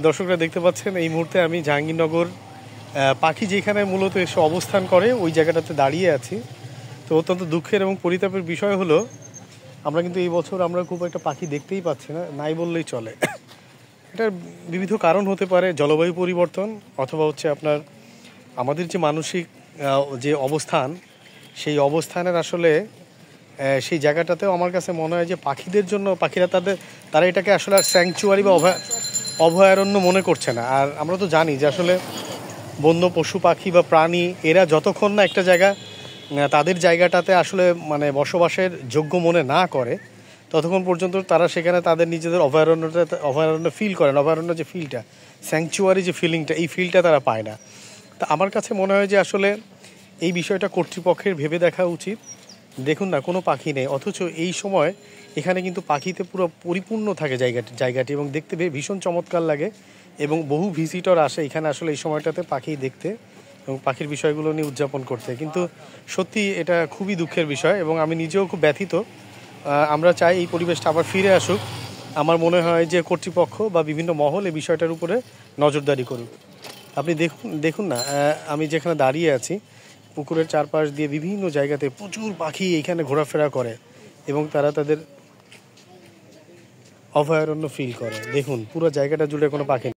দর্শকরা দেখতে পাচ্ছেন এই মুহূর্তে আমি জাহাঙ্গীরনগর পাখি যেখানে মূলত এসে অবস্থান করে ওই জায়গাটাতে দাঁড়িয়ে আছি। তো অত্যন্ত দুঃখের এবং পরিতাপের বিষয় হলো আমরা কিন্তু এই বছর আমরা খুব একটা পাখি দেখতেই পাচ্ছি না, নাই বললেই চলে। এটার বিবিধ কারণ হতে পারে, জলবায়ু পরিবর্তন অথবা হচ্ছে আপনার আমাদের যে মানসিক যে অবস্থান, সেই অবস্থানের আসলে সেই জায়গাটাতেও আমার কাছে মনে হয় যে পাখিদের জন্য পাখিরা তারা এটাকে আসলে আর স্যাংচুয়ারি বা অভয়ারণ্য মনে করছে না। আর আমরা তো জানি যে আসলে বন্য পশু পাখি বা প্রাণী এরা যতক্ষণ না একটা জায়গা তাদের জায়গাটাতে আসলে মানে বসবাসের যোগ্য মনে না করে ততক্ষণ পর্যন্ত তারা সেখানে তাদের নিজেদের অভয়ারণ্য ফিল করে না। অভয়ারণ্য যে ফিলটা, স্যাংচুয়ারি যে ফিলিংটা, এই ফিলটা তারা পায় না। তা আমার কাছে মনে হয় যে আসলে এই বিষয়টা কর্তৃপক্ষের ভেবে দেখা উচিত। দেখুন না, কোনো পাখি নেই, অথচ এই সময় এখানে কিন্তু পাখিতে পুরো পরিপূর্ণ থাকে জায়গাটি এবং দেখতে ভীষণ চমৎকার লাগে এবং বহু ভিজিটর আসে এখানে আসলে এই সময়টাতে পাখি দেখতে এবং পাখির বিষয়গুলো নিয়ে উদযাপন করতে। কিন্তু সত্যি এটা খুবই দুঃখের বিষয় এবং আমি নিজেও খুব ব্যথিত। আমরা চাই এই পরিবেশটা আবার ফিরে আসুক। আমার মনে হয় যে কর্তৃপক্ষ বা বিভিন্ন মহল এই বিষয়টার উপরে নজরদারি করুক। আপনি দেখুন না, আমি যেখানে দাঁড়িয়ে আছি পুকুরের চারপাশ দিয়ে বিভিন্ন জায়গাতে প্রচুর পাখি এইখানে ঘোরাফেরা করে এবং তারা তাদের অভয়ারণ্য ফিল করে। দেখুন পুরো জায়গাটা জুড়ে কোনো পাখি নেই।